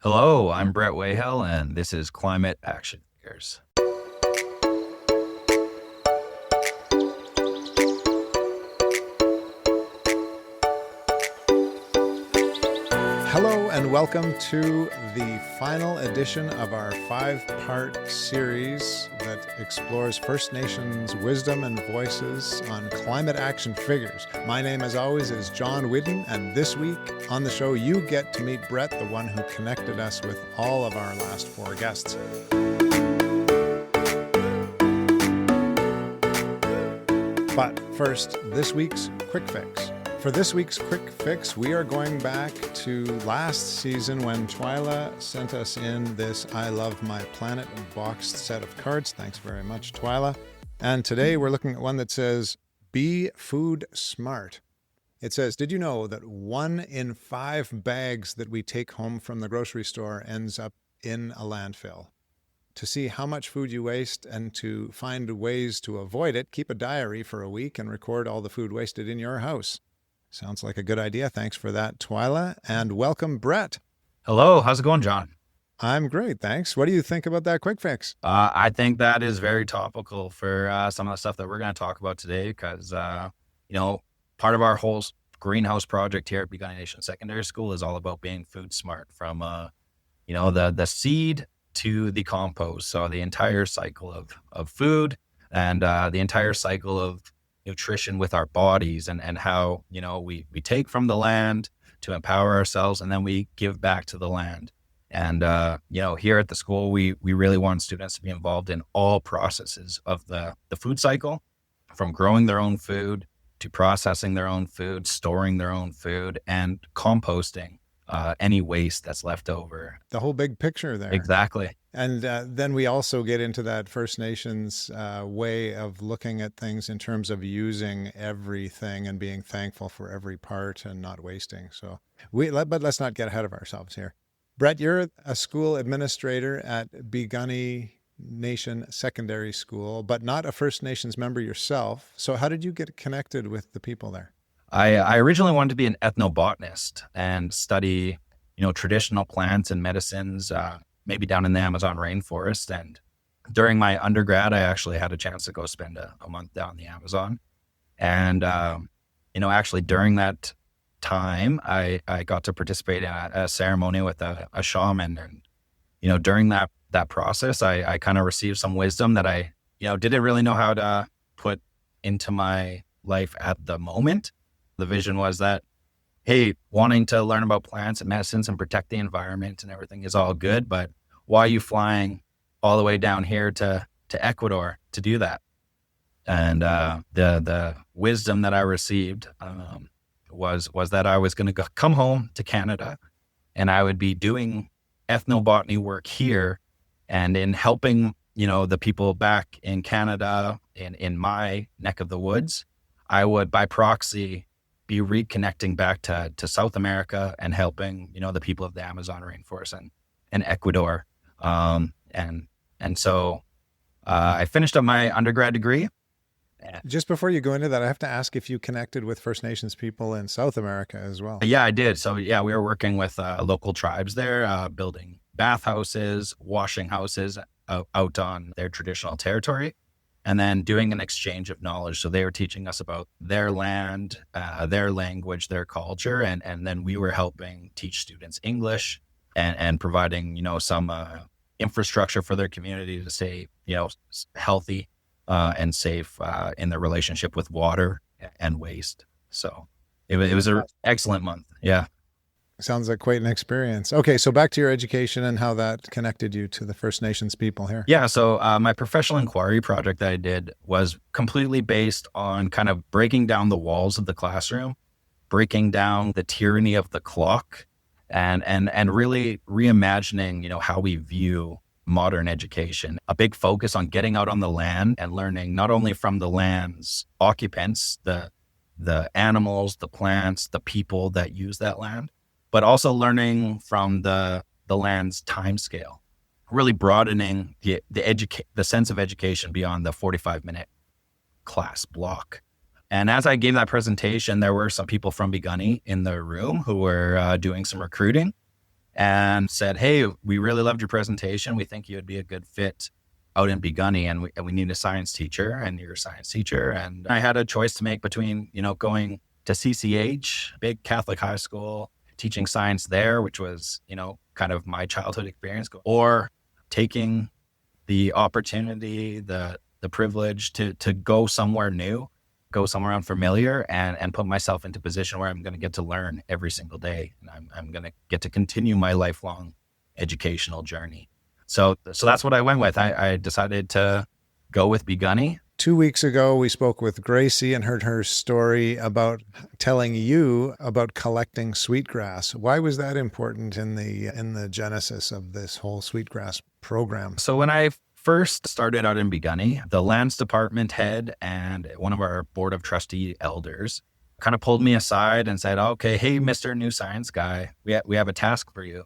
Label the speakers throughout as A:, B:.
A: Hello, I'm Brett Weighill, and this is Climate Action Figures.
B: Hello and welcome to the final edition of our 5-part series that explores First Nations wisdom and voices on climate action figures. My name, as always, is John Whidden, and this week on the show, you get to meet Brett, the one who connected us with all of our last 4 guests. But first, this week's Quick Fix. For this week's Quick Fix, we are going back to last season when Twyla sent us in this I Love My Planet boxed set of cards. Thanks very much, Twyla. And today we're looking at one that says, Be Food Smart. It says, did you know that 1 in 5 bags that we take home from the grocery store ends up in a landfill? To see how much food you waste and to find ways to avoid it, keep a diary for a week and record all the food wasted in your house. Sounds like a good idea. Thanks for that, Twyla. And welcome, Brett.
A: Hello, how's it going, John?
B: I'm great, thanks. What do you think about that quick fix?
A: I think that is very topical for some of the stuff that we're going to talk about today because, part of our whole greenhouse project here at Piikani Nation Secondary School is all about being food smart from, the seed to the compost. So the entire cycle of food and the entire cycle of nutrition with our bodies and how, we take from the land to empower ourselves and then we give back to the land. And, here at the school, we really want students to be involved in all processes of the food cycle, from growing their own food to processing their own food, storing their own food, and composting any waste that's left over.
B: The whole big picture there.
A: Exactly.
B: And then we also get into that First Nations way of looking at things in terms of using everything and being thankful for every part and not wasting. So but let's not get ahead of ourselves here. Brett, you're a school administrator at Piikani Nation Secondary School, but not a First Nations member yourself. So how did you get connected with the people there?
A: I originally wanted to be an ethnobotanist and study, traditional plants and medicines, maybe down in the Amazon rainforest. And during my undergrad, I actually had a chance to go spend a month down in the Amazon. And, actually during that time, I got to participate in a ceremony with a shaman. And, during that process, I kind of received some wisdom that I, didn't really know how to put into my life at the moment. The vision was that, hey, wanting to learn about plants and medicines and protect the environment and everything is all good, but why are you flying all the way down here to Ecuador to do that? And the wisdom that I received was that I was going to come home to Canada and I would be doing ethnobotany work here and in helping, the people back in Canada in my neck of the woods, I would by proxy be reconnecting back to South America and helping, the people of the Amazon rainforest and Ecuador. So I finished up my undergrad degree.
B: Just before you go into that, I have to ask if you connected with First Nations people in South America as well.
A: Yeah, I did. So we were working with local tribes there, building bathhouses, washing houses out on their traditional territory, and then doing an exchange of knowledge. So they were teaching us about their land, their language, their culture, and then we were helping teach students English and providing, some infrastructure for their community to stay, healthy and safe in their relationship with water and waste. So it was an excellent month. Yeah.
B: Sounds like quite an experience. Okay, so back to your education and how that connected you to the First Nations people here.
A: Yeah, so my professional inquiry project that I did was completely based on kind of breaking down the walls of the classroom, breaking down the tyranny of the clock, and really reimagining, how we view modern education. A big focus on getting out on the land and learning not only from the land's occupants, the animals, the plants, the people that use that land, but also learning from the land's time scale, really broadening the sense of education beyond the 45-minute class block. And as I gave that presentation, there were some people from Piikani in the room who were doing some recruiting. and said, hey, we really loved your presentation. We think you would be a good fit out in Piikani, and we need a science teacher, and you're a science teacher. And I had a choice to make between, going to CCH, big Catholic high school, teaching science there, which was, kind of my childhood experience, or taking the opportunity, the privilege to go somewhere new, go somewhere unfamiliar, and put myself into a position where I'm going to get to learn every single day. And I'm going to get to continue my lifelong educational journey. So that's what I went with. I decided to go with Piikani.
B: 2 weeks ago, we spoke with Gracie and heard her story about telling you about collecting sweetgrass. Why was that important in the genesis of this whole sweetgrass program?
A: So when I first started out in Piikani, the lands department head and one of our board of trustee elders kind of pulled me aside and said, okay, hey, Mr. New Science guy, we have a task for you.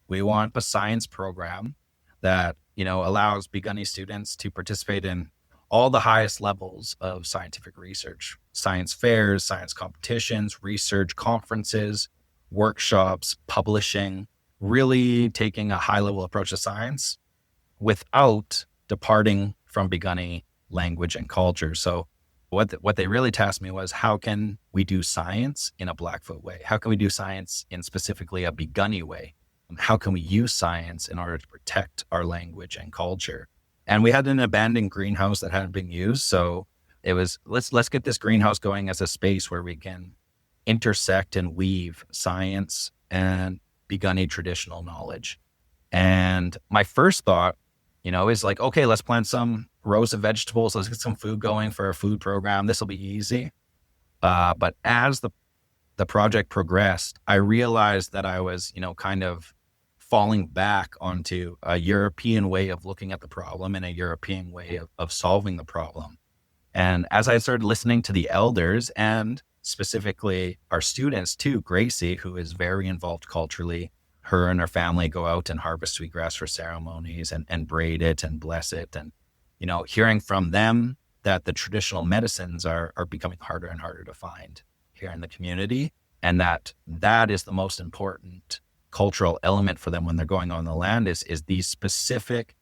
A: We want a science program that, allows Piikani students to participate in all the highest levels of scientific research, science fairs, science competitions, research conferences, workshops, publishing, really taking a high level approach to science without departing from Piikani language and culture. So what they really tasked me was, how can we do science in a Blackfoot way? How can we do science in specifically a Piikani way? How can we use science in order to protect our language and culture? And we had an abandoned greenhouse that hadn't been used. So it was, let's get this greenhouse going as a space where we can intersect and weave science and Piikani traditional knowledge. And my first thought, is like, okay, let's plant some rows of vegetables. Let's get some food going for a food program. This will be easy. But as the project progressed, I realized that I was, kind of falling back onto a European way of looking at the problem and a European way of solving the problem. And as I started listening to the elders and specifically our students too, Gracie, who is very involved culturally, her and her family go out and harvest sweetgrass for ceremonies and braid it and bless it. And, hearing from them that the traditional medicines are becoming harder and harder to find here in the community, and that is the most important cultural element for them when they're going on the land is these specific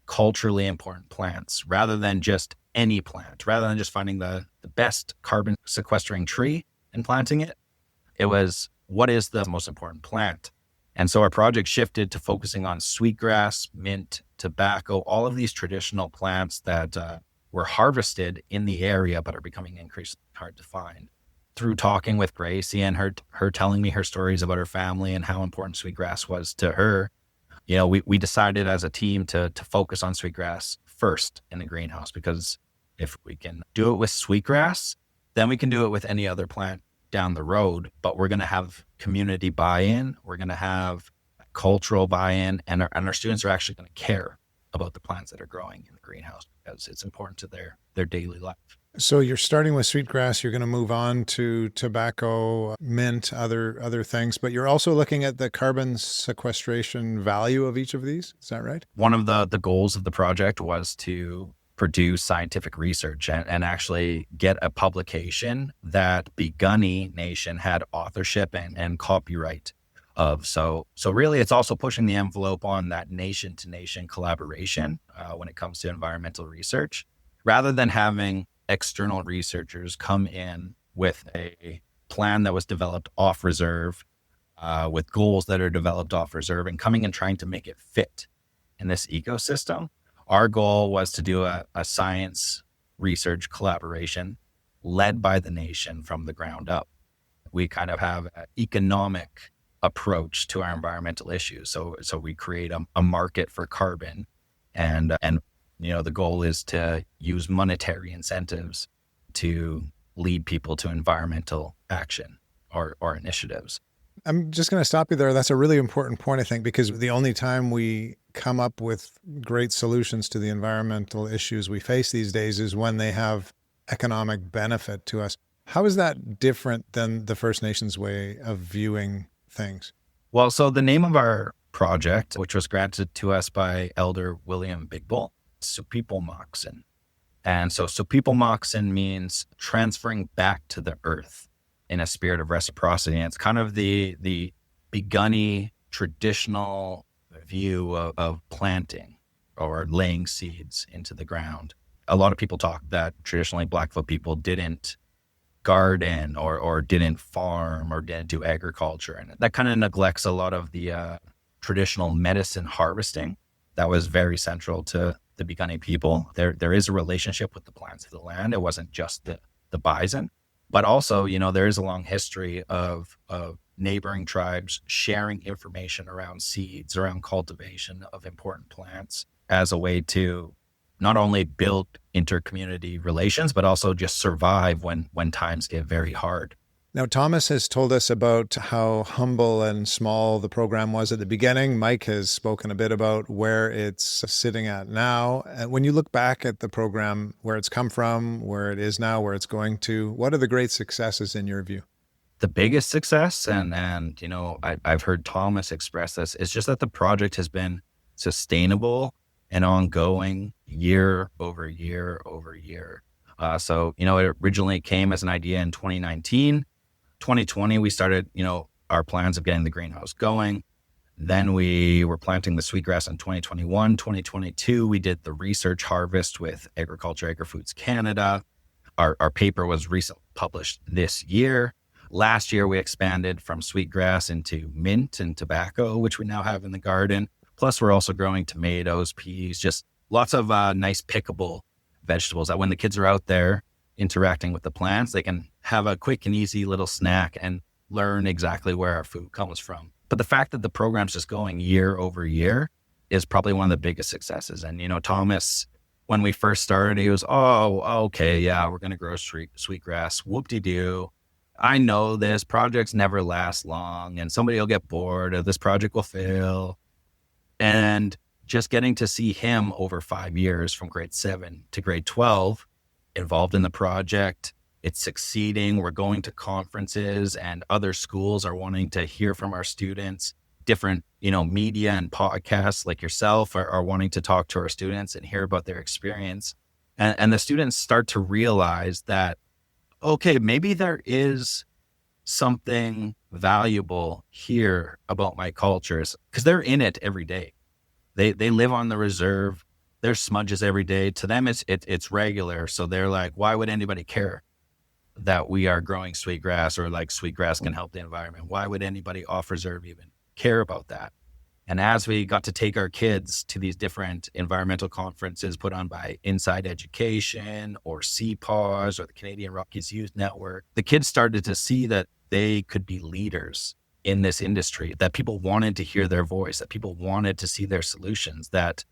A: culturally important plants, rather than just any plant, rather than just finding the best carbon sequestering tree and planting it. It was, what is the most important plant? And so our project shifted to focusing on sweetgrass, mint, tobacco, all of these traditional plants that were harvested in the area but are becoming increasingly hard to find. Through talking with Gracie and her telling me her stories about her family and how important sweetgrass was to her, we decided as a team to focus on sweetgrass first in the greenhouse, because if we can do it with sweetgrass, then we can do it with any other plant down the road. But we're going to have community buy-in, we're going to have cultural buy-in, and our students are actually going to care about the plants that are growing in the greenhouse because it's important to their daily life.
B: So you're starting with sweetgrass, you're going to move on to tobacco, mint, other things, but you're also looking at the carbon sequestration value of each of these. Is that right?
A: One of the goals of the project was to produce scientific research and actually get a publication that Piikani Nation had authorship and copyright of. So really it's also pushing the envelope on that nation to nation collaboration when it comes to environmental research, rather than having external researchers come in with a plan that was developed off reserve, with goals that are developed off reserve, and coming and trying to make it fit in this ecosystem. Our goal was to do a science research collaboration led by the nation from the ground up. We kind of have an economic approach to our environmental issues. So we create a market for carbon, and the goal is to use monetary incentives to lead people to environmental action or initiatives.
B: I'm just going to stop you there. That's a really important point, I think, because the only time we come up with great solutions to the environmental issues we face these days is when they have economic benefit to us. How is that different than the First Nations way of viewing things?
A: Well, so the name of our project, which was granted to us by Elder William Bigbull, Supipolmaksin. And so Supipolmaksin means transferring back to the earth in a spirit of reciprocity. And it's kind of the Piikani traditional view of planting or laying seeds into the ground. A lot of people talk that traditionally Blackfoot people didn't garden or didn't farm or didn't do agriculture. And that kind of neglects a lot of the traditional medicine harvesting that was very central to the Piikani people. There is a relationship with the plants of the land. It wasn't just the bison, but also, there is a long history of neighboring tribes sharing information around seeds, around cultivation of important plants as a way to not only build inter-community relations, but also just survive when times get very hard.
B: Now, Thomas has told us about how humble and small the program was at the beginning. Mike has spoken a bit about where it's sitting at now. When you look back at the program, where it's come from, where it is now, where it's going to, what are the great successes in your view?
A: The biggest success, and I've heard Thomas express this, is just that the project has been sustainable and ongoing year over year over year. So it originally came as an idea in 2019. 2020, we started, our plans of getting the greenhouse going. Then we were planting the sweetgrass in 2021. 2022, we did the research harvest with Agriculture Agri-Foods Canada. Our paper was recently published this year. Last year, we expanded from sweetgrass into mint and tobacco, which we now have in the garden. Plus, we're also growing tomatoes, peas, just lots of nice pickable vegetables that when the kids are out there interacting with the plants, they can have a quick and easy little snack and learn exactly where our food comes from. But the fact that the program's just going year over year is probably one of the biggest successes. And, Thomas, when we first started, he was, oh, okay, yeah, we're going to grow sweetgrass. Whoop-de-doo. I know this. Projects never last long, and somebody will get bored, or this project will fail. And just getting to see him over 5 years from grade 7 to grade 12 involved in the project, it's succeeding. We're going to conferences, and other schools are wanting to hear from our students. Different, media and podcasts like yourself are wanting to talk to our students and hear about their experience. And the students start to realize that, okay, maybe there is something valuable here about my cultures, because they're in it every day. They live on the reserve. There's smudges every day. To them, it's regular. So they're like, why would anybody care that we are growing sweetgrass, or like sweetgrass can help the environment? Why would anybody off reserve even care about that? And as we got to take our kids to these different environmental conferences put on by Inside Education or CPAWS or the Canadian Rockies Youth Network, the kids started to see that they could be leaders in this industry, that people wanted to hear their voice, that people wanted to see their solutions, that,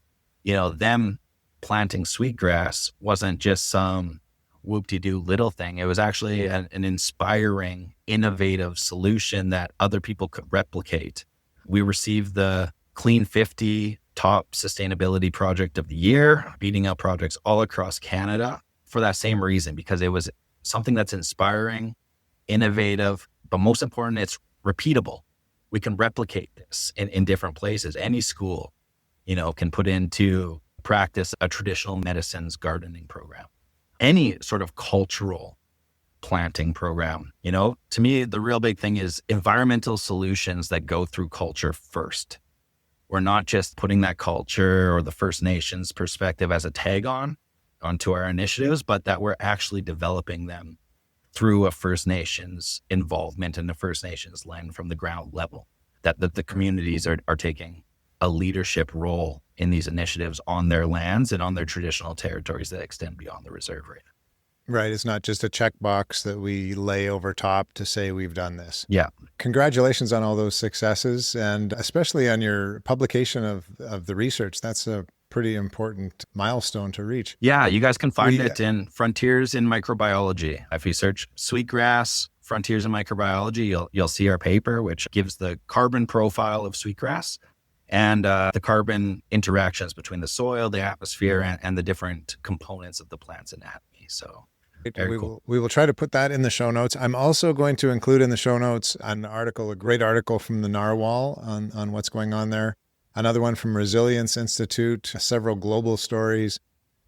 A: them planting sweetgrass wasn't just some whoop-de-doo little thing. It was actually an inspiring, innovative solution that other people could replicate. We received the Clean 50 Top Sustainability Project of the Year, beating out projects all across Canada for that same reason, because it was something that's inspiring, innovative, but most important, it's repeatable. We can replicate this in different places. Any school, can put into practice a traditional medicines gardening program. Any sort of cultural planting program. To me, the real big thing is environmental solutions that go through culture first. We're not just putting that culture or the First Nations perspective as a tag onto our initiatives, but that we're actually developing them through a First Nations involvement and the First Nations lens from the ground level, that the communities are taking a leadership role in these initiatives on their lands and on their traditional territories that extend beyond the reserve right now.
B: Right. It's not just a checkbox that we lay over top to say we've done this.
A: Yeah.
B: Congratulations on all those successes, and especially on your publication of the research. That's a pretty important milestone to reach.
A: Yeah, you guys can find it in Frontiers in Microbiology. If you search sweetgrass, Frontiers in Microbiology, you'll see our paper, which gives the carbon profile of sweetgrass and the carbon interactions between the soil, the atmosphere, and the different components of the plant's anatomy. So
B: we will try to put that in the show notes. I'm also going to include in the show notes an article, a great article from the Narwhal on what's going on there. Another one from Resilience Institute, several global stories.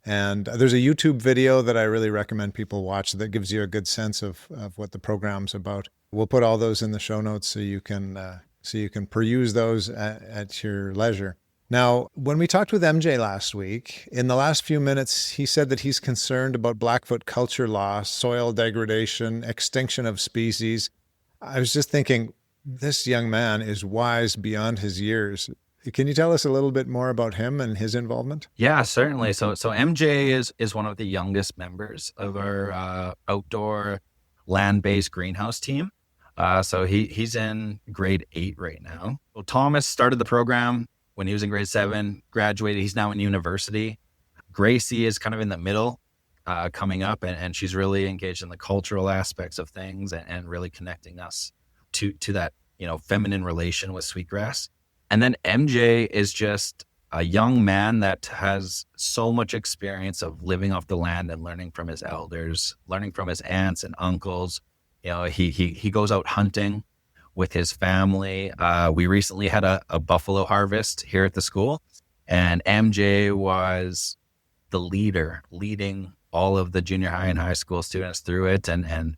B: And there's a YouTube video that I really recommend people watch that gives you a good sense of what the program's about. We'll put all those in the show notes so you can So you can peruse those at your leisure. Now, when we talked with MJ last week, in the last few minutes, he said that he's concerned about Blackfoot culture loss, soil degradation, extinction of species. I was just thinking, this young man is wise beyond his years. Can you tell us a little bit more about him and his involvement?
A: Yeah, certainly. So MJ is one of the youngest members of our outdoor land-based greenhouse team. So he's in grade 8 right now. Well, Thomas started the program when he was in grade 7, graduated. He's now in university. Gracie is kind of in the middle, coming up, and she's really engaged in the cultural aspects of things and really connecting us to that, feminine relation with Sweetgrass. And then MJ is just a young man that has so much experience of living off the land and learning from his elders, learning from his aunts and uncles. He goes out hunting with his family. We recently had a buffalo harvest here at the school, and MJ was the leading all of the junior high and high school students through it, and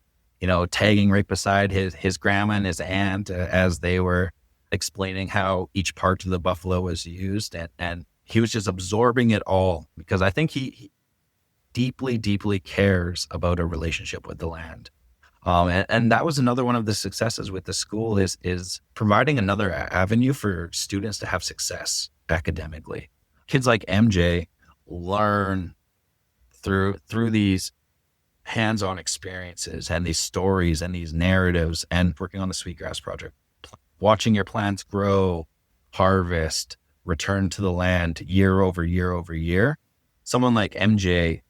A: tagging right beside his grandma and his aunt as they were explaining how each part of the buffalo was used, and he was just absorbing it all, because I think he deeply, deeply cares about a relationship with the land. And that was another one of the successes with the school is providing another avenue for students to have success academically. Kids like MJ learn through these hands-on experiences and these stories and these narratives, and working on the Sweetgrass project, watching your plants grow, harvest, return to the land year over year over year. Someone like MJ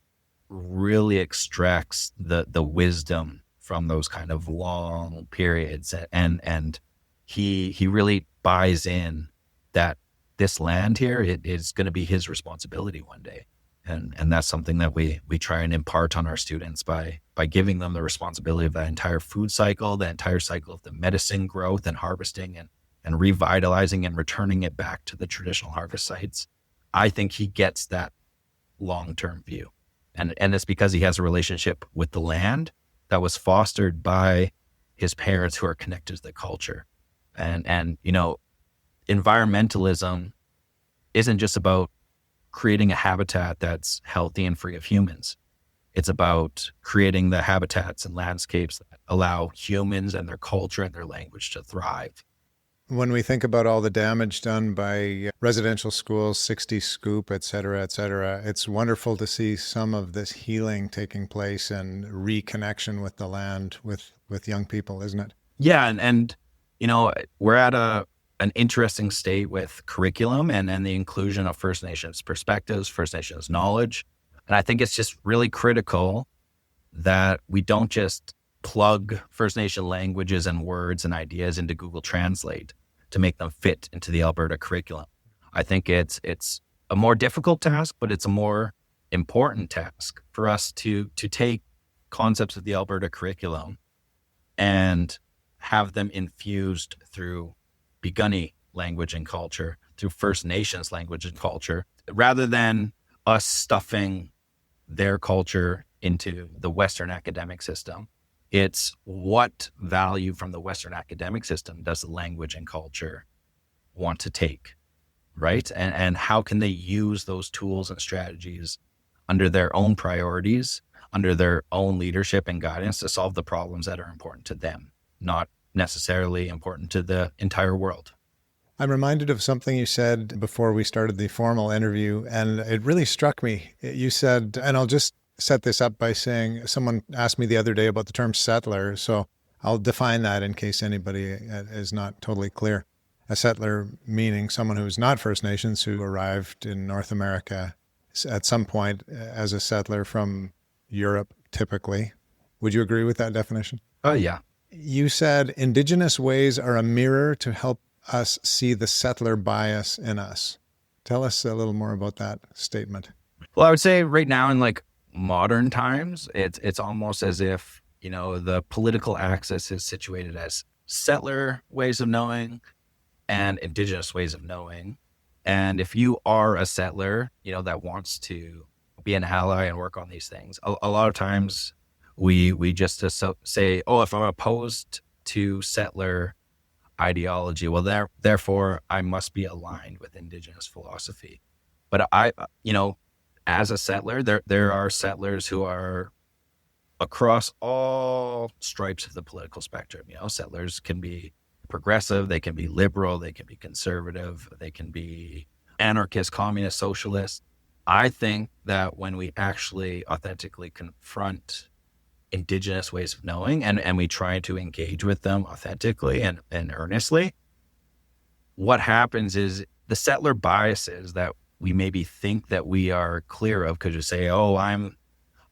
A: really extracts the wisdom from those kind of long periods, and he really buys in that this land here, it is going to be his responsibility one day, and that's something that we try and impart on our students by giving them the responsibility of that entire food cycle, the entire cycle of the medicine growth and harvesting, and revitalizing and returning it back to the traditional harvest sites. I think he gets that long-term view, and it's because he has a relationship with the land that was fostered by his parents who are connected to the culture. And environmentalism isn't just about creating a habitat that's healthy and free of humans. It's about creating the habitats and landscapes that allow humans and their culture and their language to thrive.
B: When we think about all the damage done by residential schools, 60 Scoop, et cetera, it's wonderful to see some of this healing taking place and reconnection with the land with young people, isn't it?
A: Yeah, and we're at an interesting state with curriculum and the inclusion of First Nations perspectives, First Nations knowledge. And I think it's just really critical that we don't just plug First Nation languages and words and ideas into Google Translate to make them fit into the Alberta curriculum. I think it's a more difficult task, but it's a more important task for us to take concepts of the Alberta curriculum and have them infused through Piikani language and culture, through First Nations language and culture, rather than us stuffing their culture into the Western academic system. It's what value from the Western academic system does the language and culture want to take, right? And how can they use those tools and strategies under their own priorities, under their own leadership and guidance to solve the problems that are important to them, not necessarily important to the entire world.
B: I'm reminded of something you said before we started the formal interview, and it really struck me. You said, and I'll just set this up by saying, someone asked me the other day about the term settler, so I'll define that in case anybody is not totally clear. A settler meaning someone who's not First Nations, who arrived in North America at some point as a settler from Europe, typically. Would you agree with that definition?
A: Oh, yeah.
B: You said Indigenous ways are a mirror to help us see the settler bias in us. Tell us a little more about that statement.
A: Well, I would say right now in modern times, it's almost as if, the political axis is situated as settler ways of knowing and Indigenous ways of knowing. And if you are a settler, that wants to be an ally and work on these things, a lot of times we just say, oh, if I'm opposed to settler ideology. Well, therefore, I must be aligned with Indigenous philosophy. But as a settler, there are settlers who are across all stripes of the political spectrum. Settlers can be progressive, they can be liberal, they can be conservative, they can be anarchist, communist, socialist. I think that when we actually authentically confront Indigenous ways of knowing and we try to engage with them authentically and earnestly, what happens is the settler biases that we maybe think that we are clear of, because you say, oh, I'm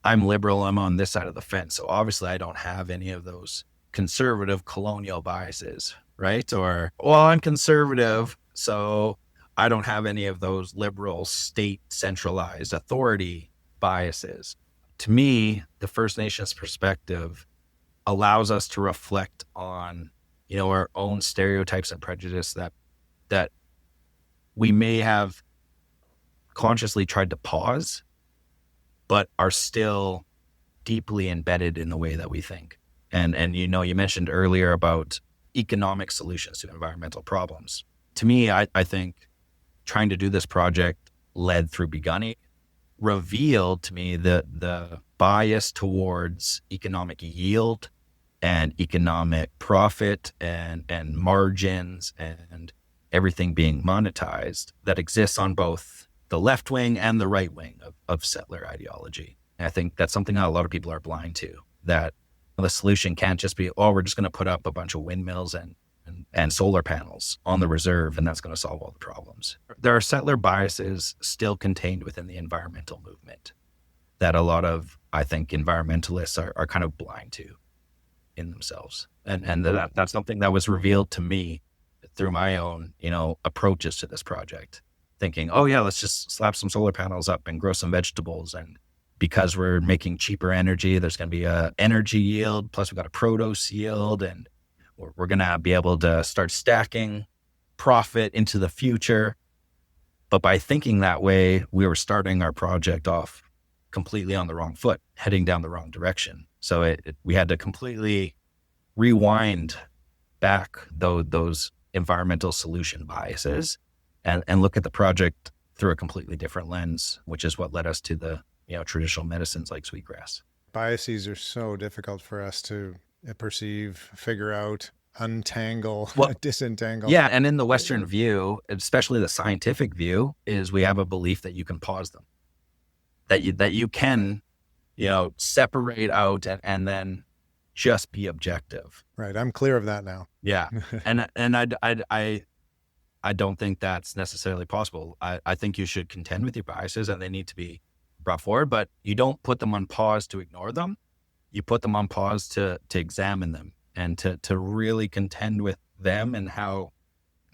A: liberal, I'm on this side of the fence, so obviously I don't have any of those conservative colonial biases, right? Or, well, I'm conservative, so I don't have any of those liberal state centralized authority biases. To me, the First Nations perspective allows us to reflect on, our own stereotypes and prejudice that we may have consciously tried to pause, but are still deeply embedded in the way that we think. And you mentioned earlier about economic solutions to environmental problems. To me, I think trying to do this project led through Piikani revealed to me the bias towards economic yield and economic profit and margins and everything being monetized that exists on both the left wing and the right wing of settler ideology. And I think that's something that a lot of people are blind to, that the solution can't just be, we're just going to put up a bunch of windmills and solar panels on the reserve, and that's going to solve all the problems. There are settler biases still contained within the environmental movement that a lot of, I think, environmentalists are kind of blind to in themselves. And that's something that was revealed to me through my own, approaches to this project, thinking, oh yeah, let's just slap some solar panels up and grow some vegetables. And because we're making cheaper energy, there's going to be a energy yield, plus we've got a produce yield, and we're going to be able to start stacking profit into the future. But by thinking that way, we were starting our project off completely on the wrong foot, heading down the wrong direction. So we had to completely rewind back those environmental solution biases and look at the project through a completely different lens, which is what led us to the traditional medicines like Sweetgrass.
B: Biases are so difficult for us to perceive, figure out, untangle, disentangle.
A: Yeah, and in the Western view, especially the scientific view, is we have a belief that you can pause them, that you can, separate out and then just be objective.
B: Right. I'm clear of that now.
A: Yeah, and I don't think that's necessarily possible. I think you should contend with your biases, and they need to be brought forward, but you don't put them on pause to ignore them. You put them on pause to examine them and to really contend with them and how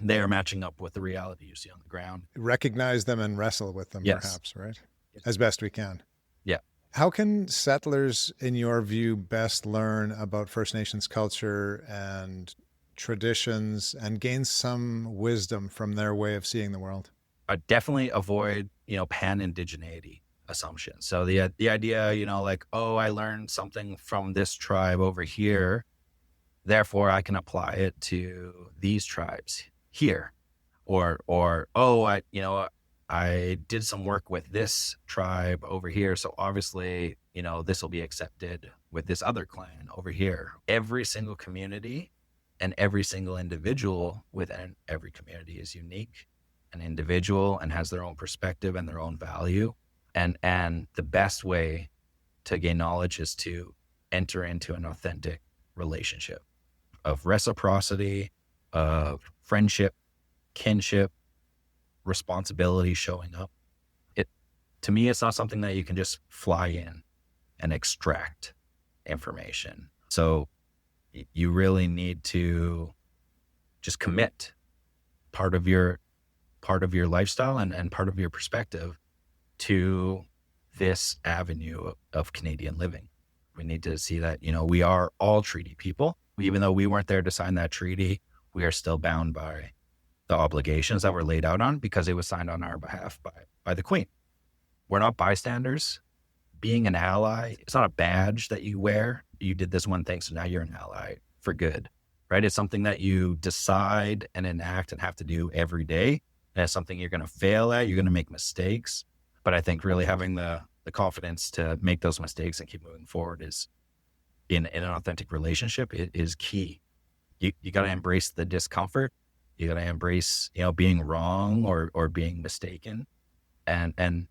A: they are matching up with the reality you see on the ground.
B: Recognize them and wrestle with them,
A: yes.
B: Perhaps, right? Yes. As best we can.
A: Yeah.
B: How can settlers, in your view, best learn about First Nations culture and traditions and gain some wisdom from their way of seeing the world?
A: I definitely avoid, pan-indigeneity assumptions. So the idea, I learned something from this tribe over here, therefore I can apply it to these tribes here, or I did some work with this tribe over here, so obviously this will be accepted with this other clan over here. Every single community and every single individual within every community is unique and individual and has their own perspective and their own value. And the best way to gain knowledge is to enter into an authentic relationship of reciprocity, of friendship, kinship, responsibility showing up. To me, it's not something that you can just fly in and extract information. So you really need to just commit part of your lifestyle and part of your perspective to this avenue of Canadian living. We need to see that, we are all treaty people. Even though we weren't there to sign that treaty, we are still bound by the obligations that were laid out on, because it was signed on our behalf by the Queen. We're not bystanders. Being an ally, it's not a badge that you wear. You did this one thing, so now you're an ally for good, right? It's something that you decide and enact and have to do every day. And it's something you're going to fail at. You're going to make mistakes. But I think really having the confidence to make those mistakes and keep moving forward is in an authentic relationship is key. You got to embrace the discomfort. You got to embrace, being wrong or being mistaken. And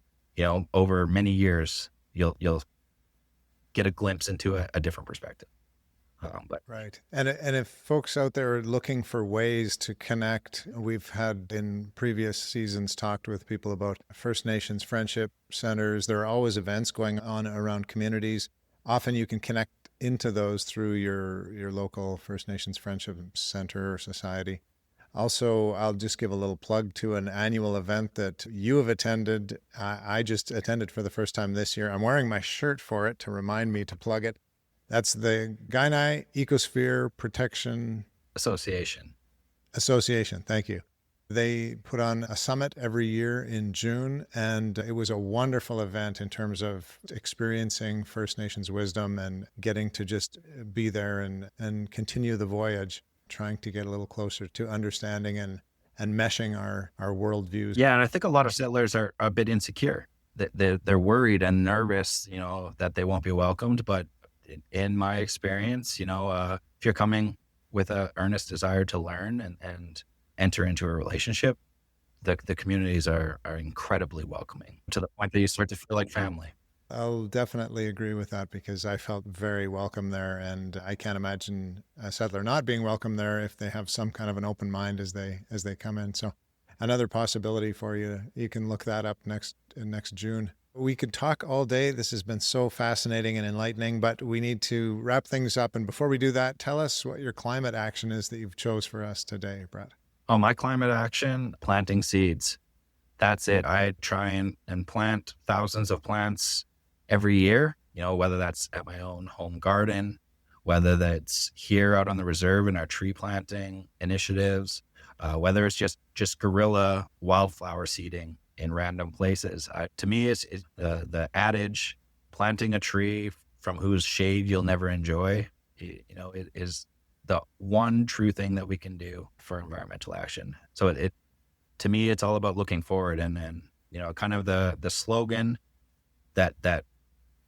A: over many years, you'll get a glimpse into a different perspective.
B: Right. And if folks out there are looking for ways to connect, we've had in previous seasons talked with people about First Nations friendship centers. There are always events going on around communities. Often you can connect into those through your local First Nations Friendship Center or society. Also, I'll just give a little plug to an annual event that you have attended. I just attended for the first time this year. I'm wearing my shirt for it to remind me to plug it. That's the Piikani Ecosphere Protection
A: Association.
B: Thank you. They put on a summit every year in June, and it was a wonderful event in terms of experiencing First Nations wisdom and getting to just be there and continue the voyage, trying to get a little closer to understanding and meshing our worldviews.
A: Yeah, and I think a lot of settlers are a bit insecure. They're worried and nervous, that they won't be welcomed. But in my experience, if you're coming with an earnest desire to learn and enter into a relationship, the communities are incredibly welcoming to the point that you start to feel like family.
B: I'll definitely agree with that because I felt very welcome there, and I can't imagine a settler not being welcome there if they have some kind of an open mind as they come in. So another possibility for you. You can look that up next June. We could talk all day. This has been so fascinating and enlightening, but we need to wrap things up. And before we do that, tell us what your climate action is that you've chose for us today, Brett.
A: Oh, my climate action, planting seeds. That's it. I try and plant thousands of plants every year, whether that's at my own home garden, whether that's here out on the reserve in our tree planting initiatives, whether it's just guerrilla wildflower seeding in random places. To me, it's the adage, planting a tree from whose shade you'll never enjoy, it is the one true thing that we can do for environmental action. So to me, it's all about looking forward and kind of the slogan that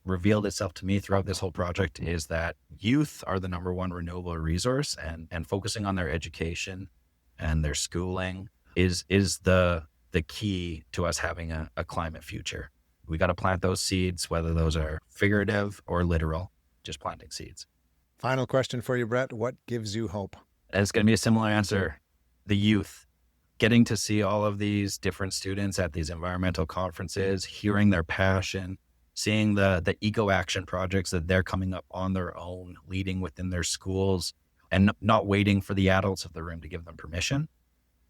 A: revealed itself to me throughout this whole project is that youth are the number one renewable resource, and focusing on their education and their schooling is the key to us having a climate future. We got to plant those seeds, whether those are figurative or literal, just planting seeds.
B: Final question for you, Brett. What gives you hope?
A: It's going to be a similar answer. The youth. Getting to see all of these different students at these environmental conferences, hearing their passion, seeing the eco action projects that they're coming up on their own, leading within their schools, and not waiting for the adults of the room to give them permission.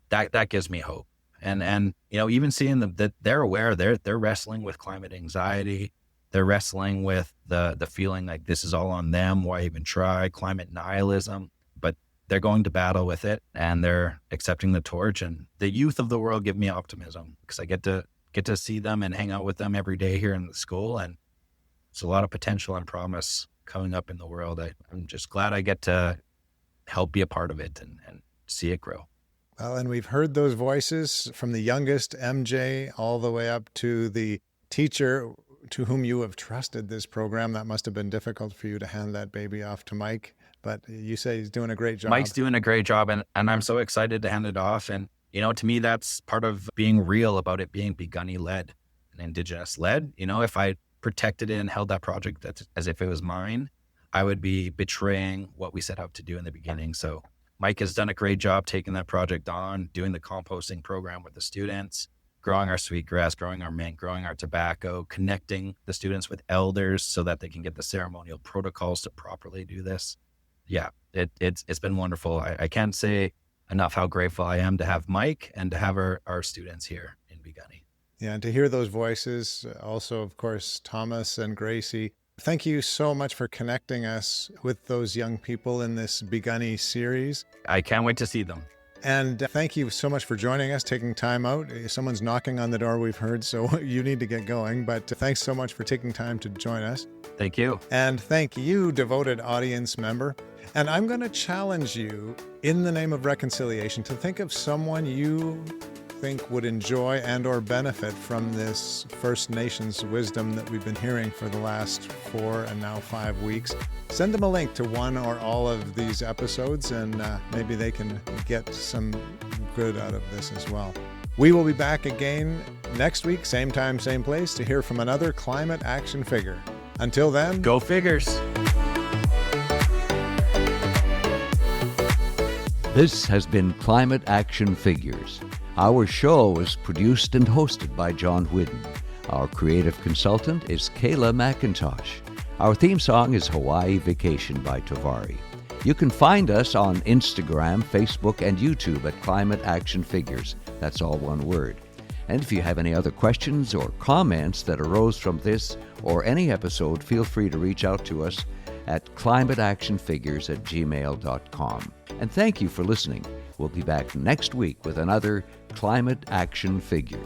A: That gives me hope. And even seeing them, that they're aware, they're wrestling with climate anxiety. They're wrestling with the feeling like this is all on them. Why even try? Climate nihilism. But they're going to battle with it, and they're accepting the torch. And the youth of the world give me optimism because I get to see them and hang out with them every day here in the school. And it's a lot of potential and promise coming up in the world. I'm just glad I get to help be a part of it and see it grow.
B: Well, and we've heard those voices from the youngest, MJ, all the way up to the teacher to whom you have trusted this program. That must have been difficult for you to hand that baby off to Mike, but you say he's doing a great job.
A: Mike's doing a great job, and I'm so excited to hand it off. And, to me, that's part of being real about it being Piikani-led and Indigenous-led. If I protected it and held that project as if it was mine, I would be betraying what we set out to do in the beginning. So Mike has done a great job taking that project on, doing the composting program with the students, growing our sweetgrass, growing our mint, growing our tobacco, connecting the students with elders so that they can get the ceremonial protocols to properly do this. Yeah, it's been wonderful. I can't say enough how grateful I am to have Mike and to have our students here in Piikani.
B: Yeah, and to hear those voices, also, of course, Thomas and Gracie. Thank you so much for connecting us with those young people in this Piikani series.
A: I can't wait to see them.
B: And thank you so much for joining us, taking time out. Someone's knocking on the door, we've heard, so you need to get going. But thanks so much for taking time to join us.
A: Thank you.
B: And thank you, devoted audience member. And I'm going to challenge you, in the name of reconciliation, to think of someone you think would enjoy and or benefit from this First Nations wisdom that we've been hearing for the last 4 and now 5 weeks. Send them a link to one or all of these episodes, and maybe they can get some good out of this as well. We will be back again next week, same time, same place, to hear from another climate action figure. Until then,
A: Go figures.
C: This has been Climate Action Figures. Our show is produced and hosted by John Whidden. Our creative consultant is Kayla McIntosh. Our theme song is Hawaii Vacation by Tavari. You can find us on Instagram, Facebook, and YouTube at Climate Action Figures. That's all one word. And if you have any other questions or comments that arose from this or any episode, feel free to reach out to us at climateactionfigures@gmail.com. And thank you for listening. We'll be back next week with another Climate Action Figure.